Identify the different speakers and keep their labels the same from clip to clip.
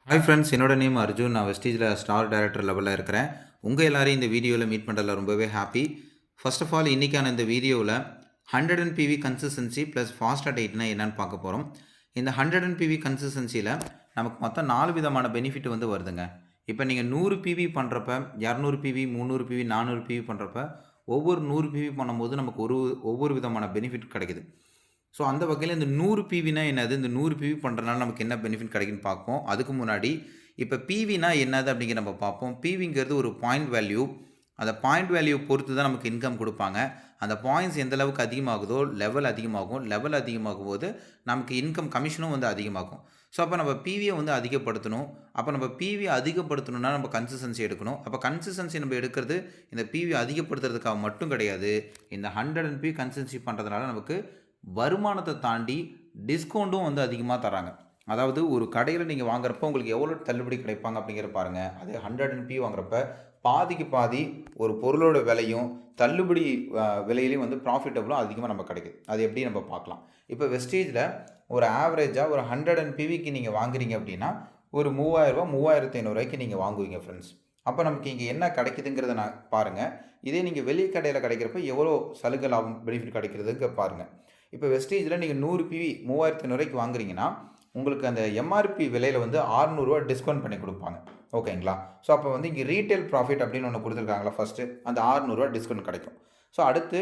Speaker 1: Hi friends, என்னோட name Arjun. நான் வெஸ்டீஜில் star director லெவலில் இருக்கிறேன். உங்கள் எல்லாரையும் இந்த வீடியோவில் மீட் பண்ணுறதுல ரொம்பவே ஹாப்பி. ஃபர்ஸ்ட் ஆஃப் ஆல் இன்றைக்கான இந்த வீடியோவில் 100 பிவி கன்சிஸ்டன்சி ப்ளஸ் ஃபாஸ்ட் அடைட்னா என்னென்னு பார்க்க போகிறோம். இந்த 100 பிவி கன்சிஸ்டன்சியில் நமக்கு மொத்தம் 4 விதமான பெனிஃபிட் வந்து வருதுங்க. இப்போ நீங்கள் 100 பிவி பண்ணுறப்ப, 200 பிவி, 300 பிவி, 400 பிவி பண்ணுறப்ப ஒவ்வொரு 100 பிவி பண்ணும்போது நமக்கு ஒவ்வொரு விதமான பெனிஃபிட் கிடைக்குது. ஸோ அந்த வகையில் இந்த 100 பிவினா என்னது, இந்த 100 பிவி பண்ணுறதுனால நமக்கு என்ன பெனிஃபிட் கிடைக்குன்னு பார்ப்போம். அதுக்கு முன்னாடி இப்போ பிவினா என்னது அப்படிங்கிற நம்ம பார்ப்போம். பிவிங்கிறது ஒரு பாயிண்ட் வேல்யூ. அந்த பாயிண்ட் வேல்யூ பொறுத்து தான் நமக்கு இன்கம் கொடுப்பாங்க. அந்த பாயிண்ட்ஸ் எந்த அளவுக்கு அதிகமாகுதோ லெவல் அதிகமாகும். லெவல் அதிகமாகும் போது நமக்கு இன்கம் கமிஷனும் வந்து அதிகமாகும். ஸோ அப்போ நம்ம பிவியை வந்து அதிகப்படுத்தணும். அப்போ நம்ம பிவி அதிகப்படுத்தணும்னா நம்ம கன்சிஸ்டன்சி எடுக்கணும். அப்போ கன்சிஸ்டன்சி நம்ம எடுக்கிறது இந்த பிவி அதிகப்படுத்துறதுக்காக மட்டும் கிடையாது. இந்த 100 பிவி கன்சிஸ்டன்சி பண்ணுறதுனால நமக்கு வருமானத்தை தாண்டி டிஸ்கவுண்ட்டும் வந்து அதிகமாக தராங்க. அதாவது ஒரு கடையில் நீங்கள் வாங்குறப்ப உங்களுக்கு எவ்வளோ தள்ளுபடி கிடைப்பாங்க அப்படிங்கிற பாருங்கள். அதே 100 வாங்குறப்ப பாதிக்கு பாதி ஒரு பொருளோட விலையும் தள்ளுபடி விலையிலையும் வந்து ப்ராஃபிட்டபுளும் அதிகமாக நம்ம கிடைக்குது. அது எப்படி நம்ம பார்க்கலாம். இப்போ வெஸ்டீஜில் ஒரு ஆவரேஜாக ஒரு 100 பிவிக்கு நீங்கள் வாங்குறீங்க அப்படின்னா ஒரு 3000 3500 நீங்கள் வாங்குவீங்க ஃப்ரெண்ட்ஸ். அப்போ நமக்கு இங்கே என்ன கிடைக்குதுங்கிறத நான் பாருங்கள். இதே நீங்கள் வெளி கடையில் கிடைக்கிறப்ப எவ்வளோ சலுகை லாபம் பெனிஃபிட் கிடைக்கிறதுக்கு பாருங்கள். இப்போ வெஸ்டீஜில் நீங்கள் 100 பிவி 3500 வாங்குறீங்கன்னா உங்களுக்கு அந்த எம்ஆர்பி விலையில் வந்து 600 டிஸ்கவுண்ட் பண்ணி கொடுப்பாங்க. ஓகேங்களா. ஸோ அப்போ வந்து இங்கே ரீட்டைல் ப்ராஃபிட் அப்படின்னு ஒன்று கொடுத்துருக்காங்களா, ஃபஸ்ட்டு அந்த 600 டிஸ்கவுண்ட் கிடைக்கும். ஸோ அடுத்து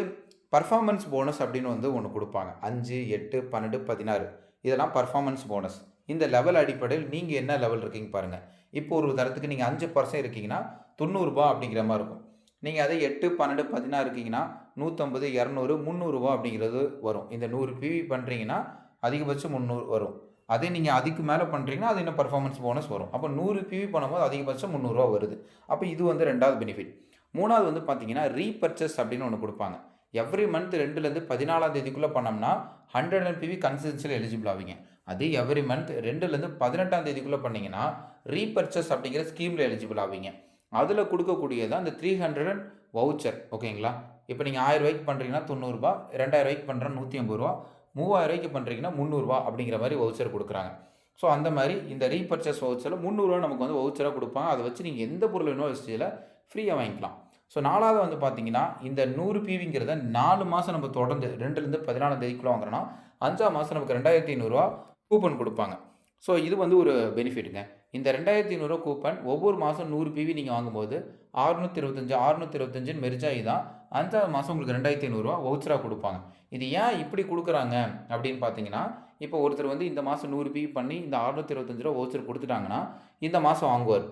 Speaker 1: பர்ஃபார்மன்ஸ் போனஸ் அப்படின்னு வந்து ஒன்று கொடுப்பாங்க. 5, 8, 12, 16 இதெல்லாம் பர்ஃபார்மன்ஸ் போனஸ். இந்த லெவல் அடிப்படையில் நீங்கள் என்ன லெவல் இருக்கீங்க பாருங்கள். இப்போ ஒரு தரத்துக்கு நீங்கள் 5% இருக்கீங்கன்னா 90 அப்படிங்கிற மாதிரி இருக்கும். நீங்கள் அதே 8, 12, 16 இருக்கீங்கன்னா 150, 200, 300 அப்படிங்கிறது வரும். இந்த 100 பிவி பண்ணுறீங்கன்னா அதிகபட்சம் 300 வரும். அதே நீங்கள் அதுக்கு மேலே பண்ணுறீங்கன்னா அது இன்னும் பர்ஃபார்மன்ஸ் போனஸ் வரும். அப்போ 100 பிவி பண்ணும்போது அதிகபட்சம் 300 வருது. அப்போ இது வந்து 2வது பெனிஃபிட். 3வது வந்து பார்த்தீங்கன்னா ரீபர்ச்சஸ் அப்படின்னு ஒன்று கொடுப்பாங்க. எவ்ரி மந்த் 2லேருந்து 14ஆம் தேதிக்குள்ளே பண்ணோம்னா 100 பிவி கன்சிஸ்டன்சியில் எலிஜிபிள் ஆவீங்க. அதே எவ்ரி மந்த் 2லேருந்து 18ஆம் தேதிக்குள்ளே பண்ணிங்கன்னா ரீபர்ச்சஸ் அப்படிங்கிற ஸ்கீமில் எலிஜிபிள் ஆவீங்க. அதில் கொடுக்கக்கூடியதான் இந்த 300 வவுச்சர். ஓகேங்களா. இப்போ நீங்கள் 1000 பண்ணுறீங்கன்னா 90, 2000 பண்ணுறா 150, 3000 பண்ணுறீங்கன்னா 300 அப்படிங்கிற மாதிரி வவுச்சர் கொடுக்குறாங்க. ஸோ அந்த மாதிரி இந்த ரீபர்ச்சஸ் வவுச்சரில் 300 நமக்கு வந்து வவுச்சராக கொடுப்பாங்க. அதை வச்சு நீங்கள் எந்த பொருள் யூனிவர்சிட்டியில் ஃப்ரீயாக வாங்கிக்கலாம். ஸோ 4வது வந்து பார்த்தீங்கன்னா இந்த 100 பிவிங்கிறத 4 மாதம் நம்ம தொடர்ந்து 2லேருந்து 14ஆம் தேதிக்குள்ளே வாங்குறோன்னா 5ஆம் மாதம் நமக்கு 2500 கூப்பன் கொடுப்பாங்க. ஸோ இது வந்து ஒரு பெனிஃபிட்டுங்க. இந்த 2500 கூப்பன் ஒவ்வொரு மாதம் 100 பிவி நீங்கள் வாங்கும்போது 625 மெர்ஜ் ஆகி தான் 5ஆவது மாதம் உங்களுக்கு 2500 வவுச்சராக கொடுப்பாங்க. இது ஏன் இப்படி கொடுக்குறாங்க அப்படின்னு பார்த்தீங்கன்னா, இப்போ ஒருத்தர் வந்து இந்த மாதம் 100 பிவி பண்ணி இந்த 625 வவுச்சர் கொடுத்துட்டாங்கன்னா இந்த மாதம் வாங்குவார்.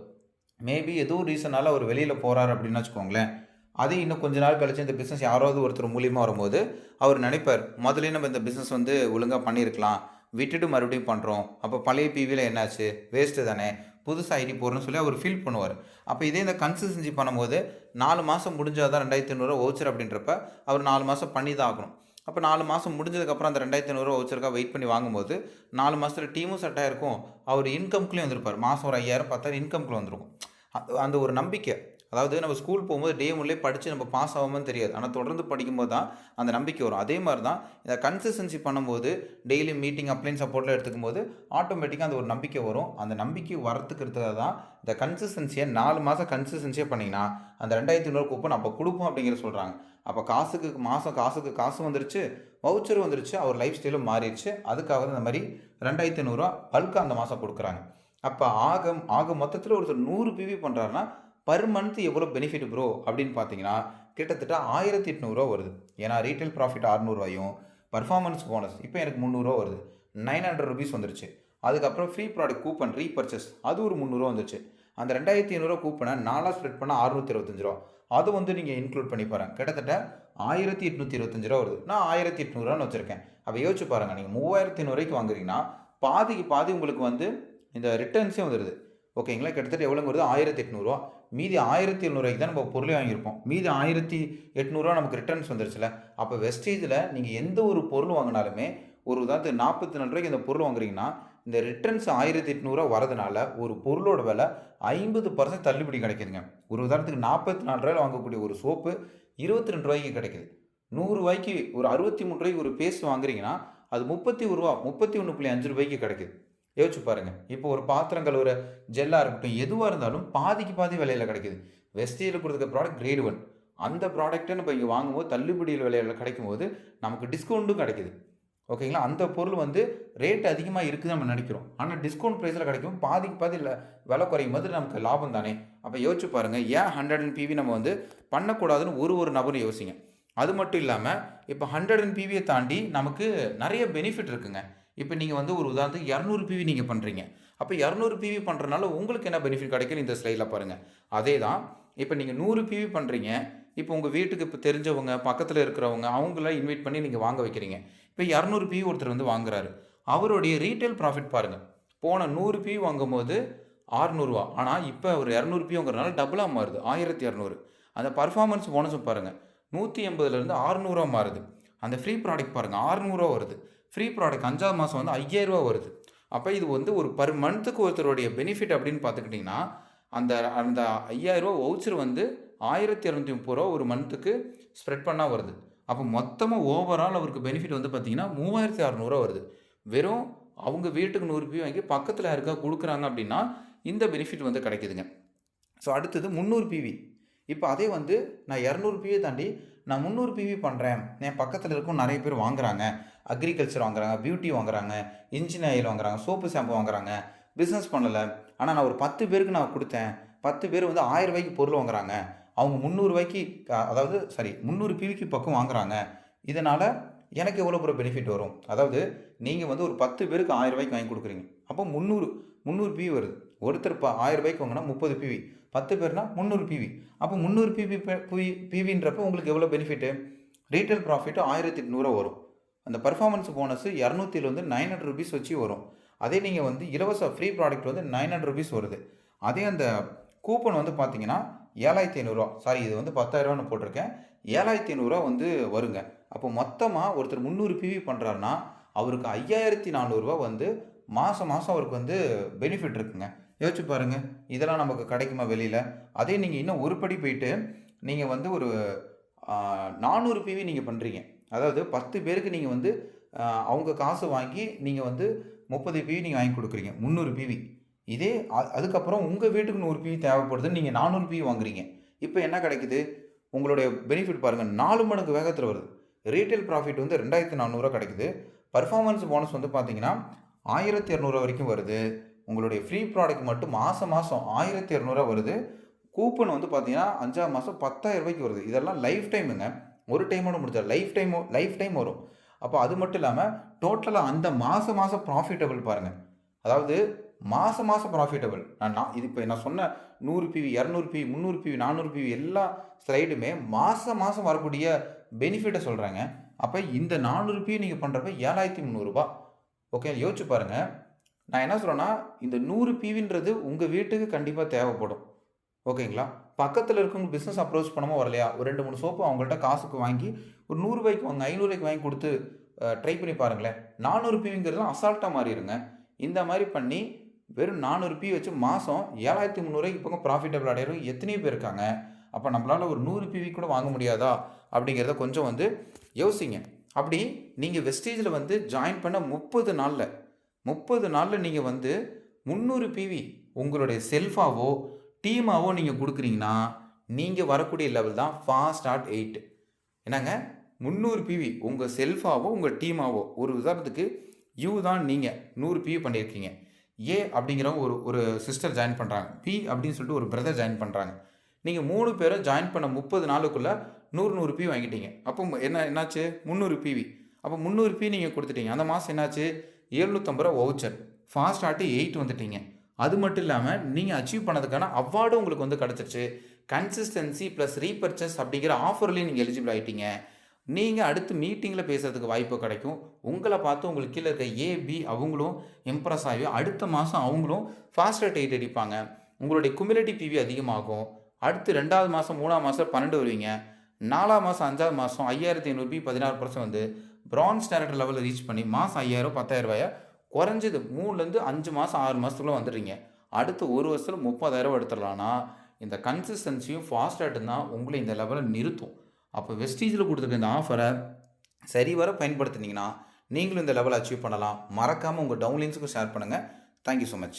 Speaker 1: மேபி ஏதோ ரீசனால் அவர் வெளியில் போகிறார் அப்படின்னு வச்சுக்கோங்களேன். அதே இன்னும் கொஞ்ச நாள் கழிச்சு இந்த பிஸ்னஸ் யாராவது ஒருத்தர் மூலியமாக வரும்போது அவர் நினைப்பார், முதலே நம்ம இந்த பிஸ்னஸ் வந்து ஒழுங்காக பண்ணியிருக்கலாம், விட்டுட்டு மறுபடியும் பண்ணுறோம், அப்போ பழைய பிவியில் என்னாச்சு, வேஸ்ட்டு தானே, புதுசாக ஐடி போடுறோன்னு சொல்லி அவர் ஃபீல் பண்ணுவார். அப்போ இதே இந்த கன்சிஸ்டன்சி பண்ணும்போது 4 மாதம் முடிஞ்சால் தான் 2500 வவுச்சர் அப்படின்றப்ப அவர் 4 மாதம் பண்ணி தான் ஆகணும். அப்போ 4 மாதம் முடிஞ்சதுக்கப்புறம் அந்த 2500 வவுச்சருக்காக வெயிட் பண்ணி வாங்கும்போது 4 மாதத்தில் டீமும் செட் ஆகிருக்கும், அவர் இன்கம்குள்ளேயும் வந்திருப்பார். மாதம் ஒரு 5000 10,000 இன்கம்குள்ளே வந்துருக்கும். அந்த ஒரு நம்பிக்கை. அதாவது நம்ம ஸ்கூல் போகும்போது டே ஒன்லேயே படித்து நம்ம பாஸ் ஆகாமன்னு தெரியாது, ஆனால் தொடர்ந்து படிக்கும்போது தான் அந்த நம்பிக்கை வரும். அதே மாதிரி தான் இந்த கன்சிஸ்டன்சி பண்ணும்போது டெய்லி மீட்டிங் அப்ளைன் சப்போர்ட்டில் எடுத்துக்கும் போது ஆட்டோமேட்டிக்காக அந்த ஒரு நம்பிக்கை வரும். அந்த நம்பிக்கை வரத்துக்கிறதுக்காக தான் இந்த கன்சிஸ்டன்சியை 4 மாதம் கன்சிஸ்டன்சியாக பண்ணிங்கன்னா அந்த 2500 கூப்பன் அப்போ கொடுப்போம் அப்படிங்கிற சொல்கிறாங்க. அப்போ காசுக்கு காசு வந்துருச்சு, வவுச்சரும் வந்துருச்சு, அவர் லைஃப் ஸ்டைலும் மாறிடுச்சு. அதுக்காக தான் இந்த மாதிரி 2500 பல்காக அந்த மாதம் கொடுக்குறாங்க. அப்போ ஆக மொத்தத்தில் ஒருத்தர் 100 பிவி பண்ணுறாருன்னா பர் மந்த் எவ்வளோ பெனிஃபிட் ப்ரோ அப்படின்னு பார்த்தீங்கன்னா கிட்டத்தட்ட 1800 வருது. ஏன்னா ரீட்டைல் ப்ராஃபிட் 600 பர்ஃபார்மன்ஸ் போனஸ் இப்போ எனக்கு 300 வருது. 900 ருபீஸ் வந்துருச்சு. அதுக்கப்புறம் ஃப்ரீ ப்ராடக்ட் கூப்பன் ரீபர்ச்சஸ் அது ஒரு 300 வந்துச்சு. அந்த 2500 கூப்பனை 4 ஸ்ப்ரெட் பண்ணால் 625 அது வந்து நீங்கள் இன்க்ளூட் பண்ணி பாருங்கள். கிட்டத்தட்ட 1825 வருது. நான் 1800 வச்சுருக்கேன். அப்போ யோசிச்சு பாருங்கள், நீங்கள் 3500 வாங்குறீங்கன்னா பாதிக்கு பாதி உங்களுக்கு வந்து இந்த ரிட்டர்ன்ஸே வந்துடுது. ஓகேங்களா. கிட்டத்தட்ட எவ்வளோங்க வருது, 1800. மீதி 1700 தான் நம்ம பொருளே வாங்கியிருப்போம். மீதி 1800 நமக்கு ரிட்டர்ன்ஸ் வந்துருச்சுல. அப்போ வெஸ்டீஜில் நீங்கள் எந்த ஒரு பொருள் வாங்கினாலுமே ஒரு உதாரணத்துக்கு 44 இந்த பொருள் வாங்குறீங்கன்னா இந்த ரிட்டர்ன்ஸ் 1800 வரதுனால ஒரு பொருளோட விலை 50% தள்ளுபடி கிடைக்குதுங்க. ஒரு உதாரணத்துக்கு 44 வாங்கக்கூடிய ஒரு சோப்பு 22 கிடைக்குது. 100 ஒரு 63 ஒரு பேஸ்ட் வாங்குறீங்கன்னா அது 31 31.5 கிடைக்குது. யோசிச்சு பாருங்கள். இப்போ ஒரு பாத்திரம் கழுவுற ஜெல்லாக இருக்கட்டும், எதுவாக இருந்தாலும் பாதிக்கு பாதி விலையில் கிடைக்குது. வெஸ்டீஜில் கொடுத்துருக்க ப்ராடக்ட் கிரேட் 1. அந்த ப்ராடக்ட்டை நம்ம இங்கே வாங்கும்போது தள்ளுபடியில் விலையில் கிடைக்கும்போது நமக்கு டிஸ்கவுண்ட்டும் கிடைக்குது. ஓகேங்களா? அந்த பொருள் வந்து ரேட் அதிகமாக இருக்குதுன்னு நம்ம நினைக்கிறோம். ஆனால் டிஸ்கவுண்ட் ப்ரைஸில் கிடைக்கும். பாதிக்கு பாதி இல்லை விலை குறையும் போது நமக்கு லாபம் தானே. அப்போ யோசிச்சு பாருங்கள், ஏன் 100 PV நம்ம வந்து பண்ணக்கூடாதுன்னு ஒரு நபரும் யோசிங்க. அது மட்டும் இல்லாமல் இப்போ 100 PVயை தாண்டி நமக்கு நிறைய பெனிஃபிட் இருக்குங்க. இப்போ நீங்கள் வந்து ஒரு உதாரணத்துக்கு 200 PV நீங்கள் பண்ணுறீங்க. அப்போ 200 PV பண்ணுறனால உங்களுக்கு என்ன பெனிஃபிட் கிடைக்குன்னு இந்த ஸ்லைடில் பாருங்கள். அதே தான் இப்போ நீங்கள் 100 PV பண்ணுறீங்க. இப்போ உங்கள் வீட்டுக்கு இப்போ தெரிஞ்சவங்க, பக்கத்தில் இருக்கிறவங்க அவங்கள இன்வைட் பண்ணி நீங்கள் வாங்க வைக்கிறீங்க. இப்போ 200 PV ஒருத்தர் வந்து வாங்குறாரு. அவருடைய ரீட்டைல் ப்ராஃபிட் பாருங்கள். போன 100 PV வாங்கும்போது ரூ. 600. ஆனால் இப்போ ஒரு 200 PV வாங்குறதுனால டபுளாக மாறுது 1200. அந்த பர்ஃபார்மன்ஸ் போனஸும் பாருங்கள் 180லேருந்து 600 மாறுது. அந்த ஃப்ரீ ப்ராடக்ட் பாருங்கள் 600 வருது. ஃப்ரீ ப்ராடக்ட் 5ஆவது மாதம் வந்து 5000 வருது. அப்போ இது வந்து ஒரு பர் மந்த்துக்கு ஒருத்தருடைய பெனிஃபிட் அப்படின்னு பார்த்துக்கிட்டிங்கன்னா அந்த அந்த 5000 வவுச்சர் வந்து 1230 ஒரு மந்த்துக்கு ஸ்ப்ரெட் பண்ணால் வருது. அப்போ மொத்தமாக ஓவரால் அவருக்கு பெனிஃபிட் வந்து பார்த்திங்கன்னா 3600 வருது. வெறும் அவங்க வீட்டுக்கு 100 PV வாங்கி பக்கத்தில் யாருக்கா கொடுக்குறாங்க அப்படின்னா இந்த பெனிஃபிட் வந்து கிடைக்குதுங்க. ஸோ அடுத்தது 300 PV. இப்போ அதே வந்து நான் 200 PV தாண்டி நான் 300 PV பண்ணுறேன். என் பக்கத்தில் இருக்கும் நிறைய பேர் வாங்குறாங்க. அக்ரிகல்ச்சர் வாங்குறாங்க, பியூட்டி வாங்குறாங்க, இன்ஜின் ஆயில் வாங்குறாங்க, சோப்பு ஷாம்பு வாங்குறாங்க. பிஸ்னஸ் பண்ணலை, ஆனால் நான் ஒரு 10 பேருக்கு நான் கொடுத்தேன். 10 பேர் வந்து 1000 ரூபாய்க்கு பொருள் வாங்குறாங்க. அவங்க 300 ரூபாய்க்கு அதாவது 300 PVக்கு பக்கம் வாங்குறாங்க. இதனால் எனக்கு எவ்வளோ பெரிய பெனிஃபிட் வரும்? அதாவது நீங்கள் வந்து ஒரு 10 பேருக்கு 1000 ரூபாய்க்கு வாங்கி கொடுக்குறீங்க. அப்போ 300 PV வருது. ஒருத்தர் 1000 ரூபாய்க்கு வாங்கினா 30 PV, 10 பேர்னா 300 PV. அப்போ 300 PVன்றப்போ உங்களுக்கு எவ்வளோ பெனிஃபிட்டு? ரீட்டைல் ப்ராஃபிட்டு 1800 வரும். அந்த பர்ஃபார்மன்ஸ் போனஸு 200 வந்து 900 rupees வச்சு வரும். அதே நீங்கள் வந்து இலவச ஃப்ரீ ப்ராடக்ட் வந்து 900 rupees வருது. அதே அந்த கூப்பன் வந்து பார்த்தீங்கன்னா 7500. இது வந்து 10,000 போட்டிருக்கேன். 7500 வந்து வருங்க. அப்போ மொத்தமாக ஒருத்தர் 300 PV பண்ணுறாருன்னா அவருக்கு 5400 வந்து மாதம் அவருக்கு வந்து பெனிஃபிட் இருக்குங்க. யோசிச்சு பாருங்கள், இதெல்லாம் நமக்கு கிடைக்குமா வெளியில்? அதே நீங்கள் இன்னும் ஒரு படி போயிட்டு நீங்கள் வந்து ஒரு 400 PV நீங்கள் பண்ணுறீங்க. அதாவது 10 பேருக்கு நீங்கள் வந்து அவங்க காசு வாங்கி நீங்கள் வந்து 30 PV நீங்கள் வாங்கி கொடுக்குறீங்க. 300 PV. இதே அதுக்கப்புறம் உங்கள் வீட்டுக்கு 100 PV தேவைப்படுதுன்னு நீங்கள் 400 PV வாங்குறீங்க. இப்போ என்ன கிடைக்குது? உங்களுடைய பெனிஃபிட் பாருங்கள் 4 மடங்கு வேகத்தில் வருது. ரீட்டைல் ப்ராஃபிட் வந்து 2400 கிடைக்குது. பர்ஃபார்மன்ஸ் போனஸ் வந்து பார்த்தீங்கன்னா 1200 வரைக்கும் வருது. உங்களுடைய ஃப்ரீ ப்ராடக்ட் மட்டும் மாதம் 1200 வருது. கூப்பன் வந்து பார்த்தீங்கன்னா 5ஆம் மாதம் 10,000 ரூபாய்க்கு வருது. இதெல்லாம் லைஃப் டைமுங்க. ஒரு டைமோட முடிச்சார். லைஃப் டைம் வரும். அப்போ அது மட்டும் இல்லாமல் டோட்டலாக அந்த மாதம் ப்ராஃபிட்டபிள் பாருங்கள். அதாவது மாதம் ப்ராஃபிட்டபிள். இது இப்போ நான் சொன்ன 100 PV, 200 PV, 300 PV, 400 PV எல்லா ஸ்லைடுமே மாதம் வரக்கூடிய பெனிஃபிட்டை சொல்கிறாங்க. அப்போ இந்த 400 PV நீங்கள் பண்ணுறப்ப 7300. ஓகே, யோசிச்சு பாருங்கள். நான் என்ன சொல்கிறேன்னா இந்த 100 PVன்றது உங்கள் வீட்டுக்கு கண்டிப்பாக தேவைப்படும். ஓகேங்களா? பக்கத்தில் இருக்கவங்க பிஸ்னஸ் அப்ரோச் பண்ணாமல் வரலையா, ஒரு 2-3 சோப்பு அவங்கள்ட்ட காசுக்கு வாங்கி ஒரு 100 ரூபாய்க்கு வாங்க, 500 ரூபாய்க்கு வாங்கி கொடுத்து ட்ரை பண்ணி பாருங்களேன். 400 PVங்கிறதுலாம் அசால்ட்டாக மாறிடுங்க. இந்த மாதிரி பண்ணி வெறும் 400 PV வச்சு மாதம் 7300 பக்கம் ப்ராஃபிட்டபிள் அடையிறவங்க எத்தனையோ பேர் இருக்காங்க. அப்போ நம்மளால் ஒரு 100 PV கூட வாங்க முடியாதா அப்படிங்கிறத கொஞ்சம் வந்து யோசிங்க. அப்படி நீங்கள் வெஸ்டீஜில் வந்து ஜாயின் பண்ண 30 நாளில் நீங்கள் வந்து 300 PV உங்களுடைய செல்ஃபாவோ டீமாவோ நீங்கள் கொடுக்குறீங்கன்னா நீங்கள் வரக்கூடிய லெவல் தான் ஃபாஸ்ட் ஸ்டார்ட் 8. என்னங்க 300 PV உங்கள் செல்ஃபாவோ உங்கள் டீமாவோ, ஒரு உதாரணத்துக்கு தான் நீங்கள் 100 PV பண்ணியிருக்கீங்க. ஏ அப்படிங்கிறவங்க ஒரு சிஸ்டர் ஜாயின் பண்ணுறாங்க, பி அப்படின்னு சொல்லிட்டு ஒரு பிரதர் ஜாயின் பண்ணுறாங்க. நீங்கள் 3 பேரும் ஜாயின் பண்ண 30 நாளுக்குள்ளே 100 PV வாங்கிட்டீங்க. அப்போ என்னாச்சு? 300 PV. அப்போ 300 PV நீங்கள் கொடுத்துட்டீங்க. அந்த மாதம் என்னாச்சு? 750 வவுச்சர். ஃபாஸ்ட் ஸ்டார்ட் 8 வந்துட்டீங்க. அது மட்டும் இல்லாமல் நீங்கள் அச்சீவ் பண்ணதுக்கான அவார்டும் உங்களுக்கு வந்து கிடச்சிருச்சு. கன்சிஸ்டன்சி ப்ளஸ் ரீபர்ச்சஸ் அப்படிங்கிற ஆஃபர்லேயும் நீங்கள் எலிஜிபிள் ஆகிட்டீங்க. நீங்கள் அடுத்து மீட்டிங்கில் பேசுகிறதுக்கு வாய்ப்பு கிடைக்கும். உங்களை பார்த்து உங்களுக்கு கீழே இருக்க ஏபி அவங்களும் இம்ப்ரெஸ் ஆகி அடுத்த மாதம் அவங்களும் ஃபாஸ்டர் 8 அடிப்பாங்க. உங்களுடைய குமுலேட்டிவ் PV அதிகமாகும். அடுத்து 2ஆவது மாதம் 3ஆம் மாதம் 12 வருவீங்க. 4ஆம் மாதம் 5ஆவது மாதம் 5500 PV 16% வந்து பிரான்ஸ் டைரக்டர் லெவலில் ரீச் பண்ணி மாதம் 5000 10,000 குறைஞ்சது 3லேருந்து 5 மாதம் 6 மாதத்துக்குள்ளே வந்துடுறீங்க. அடுத்து ஒரு வருஷத்தில் 30,000 எடுத்துடலான்னா இந்த கன்சிஸ்டன்சியும் ஃபாஸ்டாக தான் உங்களை இந்த லெவலில் நிறுத்தும். அப்போ வெஸ்டீஜில் கொடுத்துருக்க இந்த ஆஃபரை சரிவர பயன்படுத்தினீங்கன்னா நீங்களும் இந்த லெவலை அச்சீவ் பண்ணலாம். மறக்காமல் உங்கள் டவுன்லைன்ஸுக்கும் ஷேர் பண்ணுங்கள். Thank you so much.